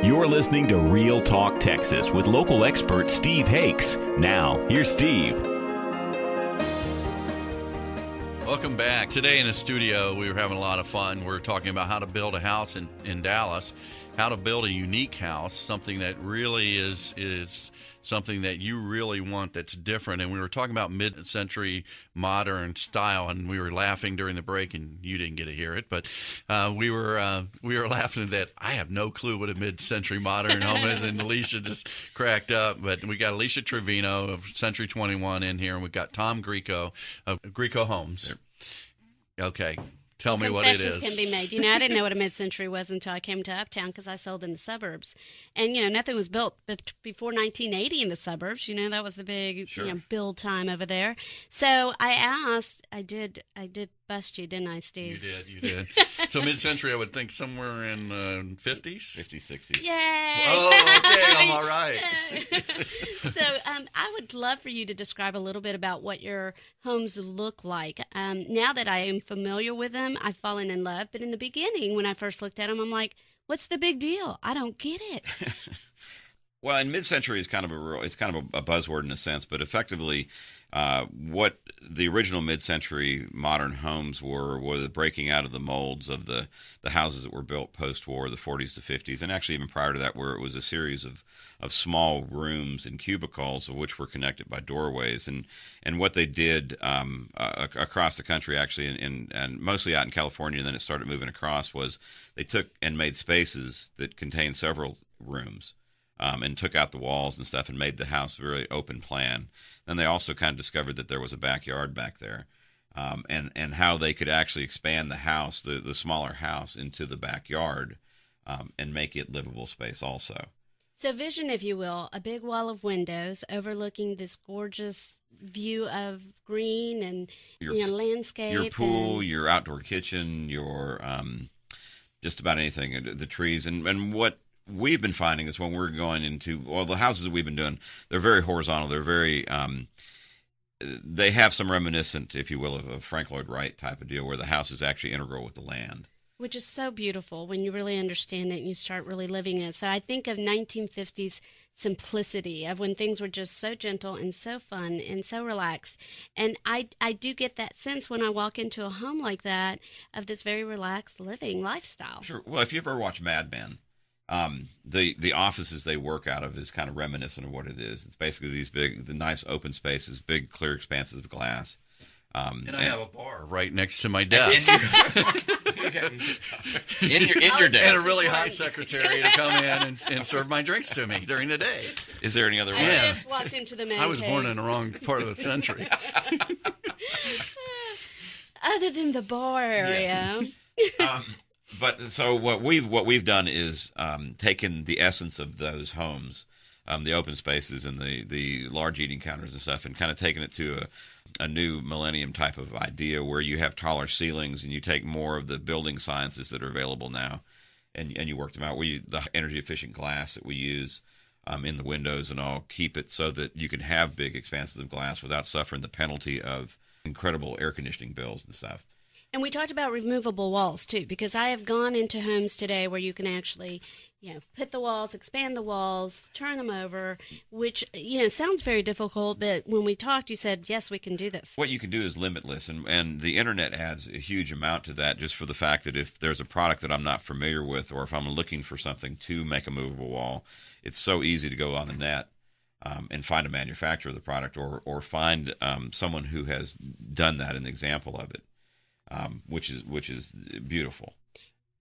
You're listening to Real Talk Texas with local expert Steve Hakes. Now, here's Steve. Welcome back. Today in the studio, we were having a lot of fun. We're talking about how to build a house in Dallas, how to build a unique house, something that really is something that you really want that's different. And we were talking about mid-century modern style, and we were laughing during the break, and you didn't get to hear it, but we were laughing that I have no clue what a mid-century modern home is, and Alicia just cracked up. But we got Alicia Trevino of Century 21 in here, and we've got Tom Greico of Greico Homes. Okay. Tell me what it is. Confessions can be made. I didn't know what a mid-century was until I came to Uptown because I sold in the suburbs. And, nothing was built before 1980 in the suburbs. That was the big build time over there. So I asked, I did bust you, didn't I, Steve? You did. So mid-century, I would think somewhere in 50s? 50s, 60s. Yay! Oh, okay, I'm all right. So I would love for you to describe a little bit about what your homes look like. Now that I am familiar with them, I've fallen in love. But in the beginning, when I first looked at them, I'm like, what's the big deal? I don't get it. Well, and mid-century is kind of a buzzword in a sense, but effectively, what the original mid-century modern homes were the breaking out of the molds of the houses that were built post-war, the 40s to 50s, and actually even prior to that, where it was a series of small rooms and cubicles, of which were connected by doorways. And what they did across the country, actually, and mostly out in California, and then it started moving across, was they took and made spaces that contained several rooms. And took out the walls and stuff and made the house very open plan. Then they also kind of discovered that there was a backyard back there, and how they could actually expand the house, the smaller house, into the backyard, and make it livable space also. So vision, if you will, a big wall of windows overlooking this gorgeous view of green and landscape. Your pool, your outdoor kitchen, your just about anything, the trees, and what we've been finding is when we're going into, the houses that we've been doing, they're very horizontal. They're very, they have some reminiscent, if you will, of a Frank Lloyd Wright type of deal, where the house is actually integral with the land. Which is so beautiful when you really understand it and you start really living it. So I think of 1950s simplicity, of when things were just so gentle and so fun and so relaxed. And I do get that sense when I walk into a home like that, of this very relaxed living lifestyle. Sure. Well, if you ever watch Mad Men, the offices they work out of is kind of reminiscent of what it is. It's basically these the nice open spaces, big clear expanses of glass. And I have a bar right next to my desk. in your desk. And a really hot secretary to come in and serve my drinks to me during the day. Is there any other way? I just walked into the man I was cave. born in the wrong part of the century. Other than the bar area. Yes. But so what we've done is taken the essence of those homes, the open spaces and the large eating counters and stuff, and kind of taken it to a new millennium type of idea where you have taller ceilings and you take more of the building sciences that are available now, and you work them out. The energy efficient glass that we use in the windows and all, keep it so that you can have big expanses of glass without suffering the penalty of incredible air conditioning bills and stuff. And we talked about removable walls, too, because I have gone into homes today where you can actually, put the walls, expand the walls, turn them over, which, sounds very difficult. But when we talked, you said, yes, we can do this. What you can do is limitless. And the Internet adds a huge amount to that, just for the fact that if there's a product that I'm not familiar with, or if I'm looking for something to make a movable wall, it's so easy to go on the net and find a manufacturer of the product, or find someone who has done that, an example of it. Which is beautiful.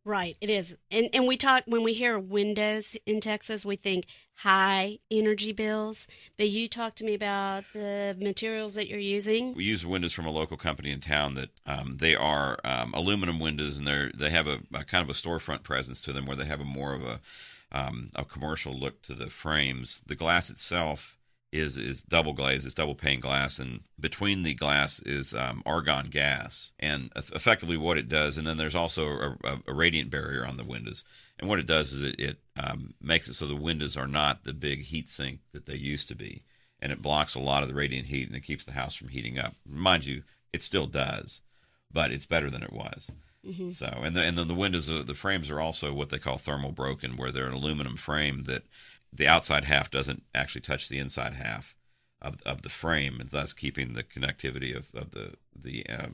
Right, it is. And we talk, when we hear windows in Texas, we think high energy bills. But you talk to me about the materials that you're using. We use windows from a local company in town that they are aluminum windows, and they have a kind of a storefront presence to them, where they have more of a commercial look to the frames. The glass itself is double glazed, it's double pane glass, and between the glass is argon gas, and effectively what it does, and then there's also a radiant barrier on the windows, and what it does is it makes it so the windows are not the big heat sink that they used to be, and it blocks a lot of the radiant heat, and it keeps the house from heating up. Mind you, it still does, but it's better than it was. Mm-hmm. So, and then the windows, the frames are also what they call thermal broken, where they're an aluminum frame that the outside half doesn't actually touch the inside half of the frame, and thus keeping the connectivity of the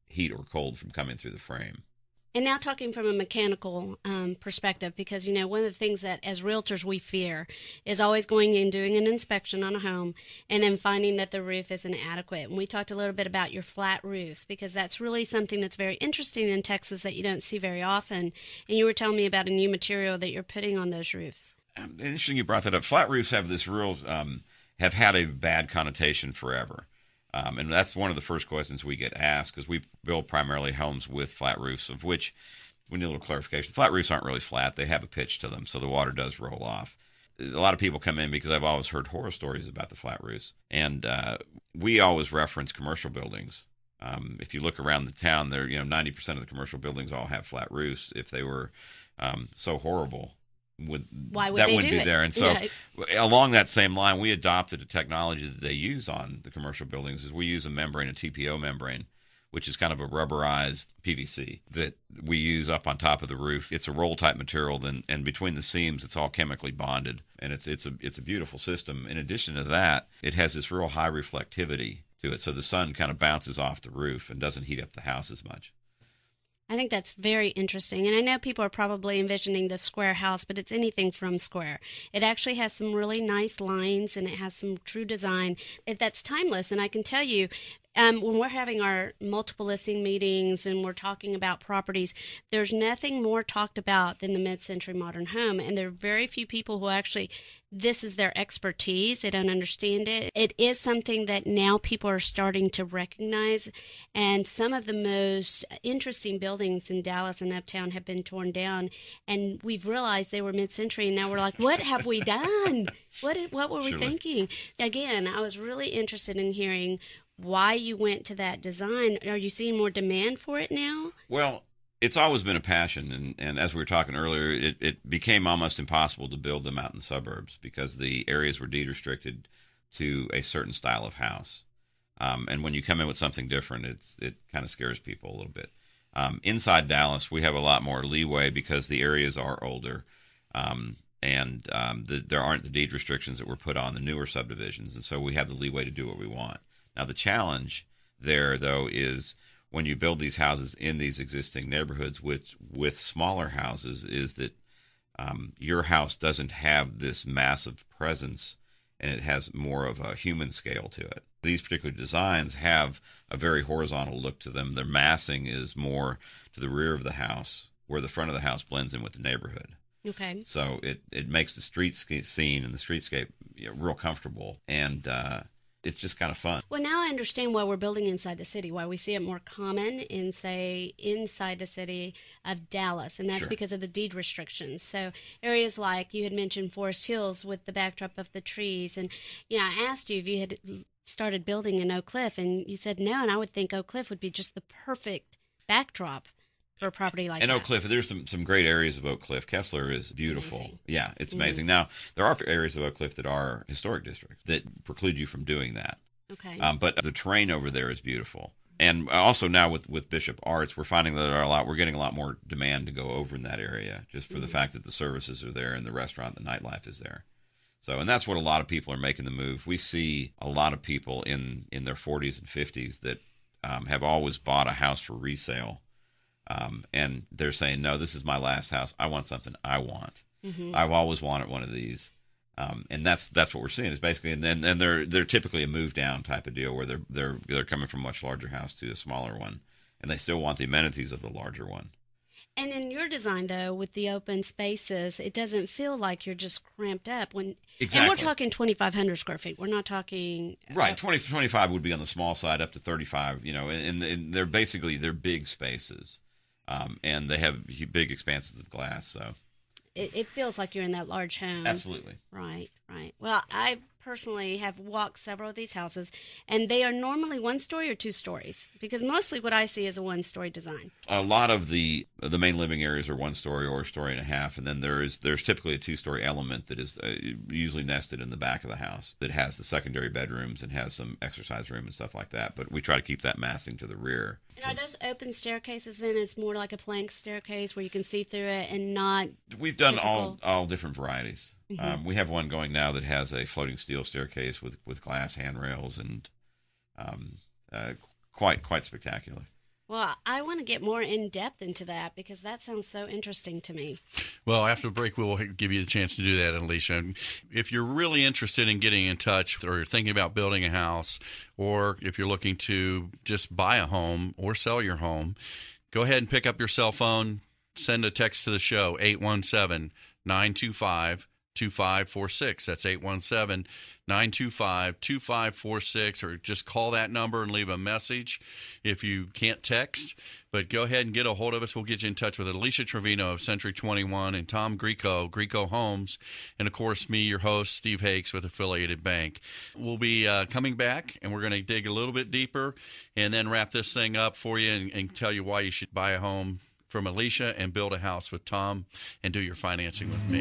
heat or cold from coming through the frame. And now talking from a mechanical perspective, because, one of the things that as realtors we fear is always going in, doing an inspection on a home, and then finding that the roof isn't adequate. And we talked a little bit about your flat roofs, because that's really something that's very interesting in Texas that you don't see very often. And you were telling me about a new material that you're putting on those roofs. Interesting you brought that up. Flat roofs have this real, have had a bad connotation forever. And that's one of the first questions we get asked, because we build primarily homes with flat roofs, of which we need a little clarification. Flat roofs aren't really flat. They have a pitch to them, so the water does roll off. A lot of people come in because I've always heard horror stories about the flat roofs. And we always reference commercial buildings. If you look around the town, 90% of the commercial buildings all have flat roofs. If they were so horrible, why would that they wouldn't do be it? there. And so Yeah. along that same line, we adopted a technology that they use on the commercial buildings. Is we use a membrane, a TPO membrane, which is kind of a rubberized PVC that we use up on top of the roof. It's a roll type material, and between the seams, it's all chemically bonded, and it's a beautiful system. In addition to that, it has this real high reflectivity to it, so the sun kind of bounces off the roof and doesn't heat up the house as much. I think that's very interesting. And I know people are probably envisioning the square house, but it's anything from square. It actually has some really nice lines, and it has some true design that's timeless. And I can tell you, when we're having our multiple listing meetings and we're talking about properties, there's nothing more talked about than the mid-century modern home. And there are very few people who actually, this is their expertise. They don't understand it. It is something that now people are starting to recognize. And some of the most interesting buildings in Dallas and Uptown have been torn down. And we've realized they were mid-century. And now we're like, what have we done? What were we thinking? Again, I was really interested in hearing why you went to that design. Are you seeing more demand for it now? Well, it's always been a passion, and as we were talking earlier, it became almost impossible to build them out in the suburbs because the areas were deed restricted to a certain style of house. And when you come in with something different, it kind of scares people a little bit. Inside Dallas, we have a lot more leeway because the areas are older, and there aren't the deed restrictions that were put on the newer subdivisions, and so we have the leeway to do what we want. Now, the challenge there, though, is when you build these houses in these existing neighborhoods with smaller houses, is that your house doesn't have this massive presence, and it has more of a human scale to it. These particular designs have a very horizontal look to them. Their massing is more to the rear of the house, where the front of the house blends in with the neighborhood. Okay. So it makes the street scene and the streetscape real comfortable, and it's just kind of fun. Well, now I understand why we're building inside the city, why we see it more common in, say, inside the city of Dallas, and that's Sure. because of the deed restrictions. So areas like you had mentioned Forest Hills with the backdrop of the trees, and I asked you if you had started building in Oak Cliff, and you said no, and I would think Oak Cliff would be just the perfect backdrop for a property like that. And Oak Cliff, there's some great areas of Oak Cliff. Kessler is beautiful. Amazing. Yeah, it's amazing. Now, there are areas of Oak Cliff that are historic districts that preclude you from doing that. Okay. But the terrain over there is beautiful. And also now with Bishop Arts, we're finding that we're getting a lot more demand to go over in that area just for the fact that the services are there and the restaurant, the nightlife is there. So, and that's what a lot of people are making the move. We see a lot of people in their 40s and 50s that have always bought a house for resale. And they're saying, no, this is my last house. I want something I want. Mm-hmm. I've always wanted one of these. And that's what we're seeing is basically, and they're typically a move down type of deal where they're coming from a much larger house to a smaller one, and they still want the amenities of the larger one. And in your design, though, with the open spaces, it doesn't feel like you're just cramped up. Exactly. And we're talking 2,500 square feet. We're not talking... Right, 25 would be on the small side, up to 35, and they're big spaces. And they have big expanses of glass, so... It feels like you're in that large home. Absolutely. Right. Well, I personally have walked several of these houses, and they are normally 1 story or 2 stories, because mostly what I see is a 1-story design. A lot of the main living areas are 1 story or a story and a half, and then there's typically a 2-story element that is usually nested in the back of the house that has the secondary bedrooms and has some exercise room and stuff like that. But we try to keep that massing to the rear. And are those open staircases then? It's more like a plank staircase where you can see through it and not. We've done typical. all different varieties. Mm-hmm. We have one going now that has a floating steel staircase with glass handrails and quite spectacular. Well, I want to get more in depth into that because that sounds so interesting to me. Well, after the break, we will give you the chance to do that, Alicia. If you're really interested in getting in touch or you're thinking about building a house, or if you're looking to just buy a home or sell your home, go ahead and pick up your cell phone, send a text to the show, 817-925-2546. That's 817-925-2546, or just call that number and leave a message if you can't text. But go ahead and get a hold of us. We'll get you in touch with Alicia Trevino of Century 21 and Tom Greico Homes, and, of course, me, your host, Steve Hakes with Affiliated Bank. We'll be coming back, and we're going to dig a little bit deeper and then wrap this thing up for you and tell you why you should buy a home from Alicia and build a house with Tom and do your financing with me.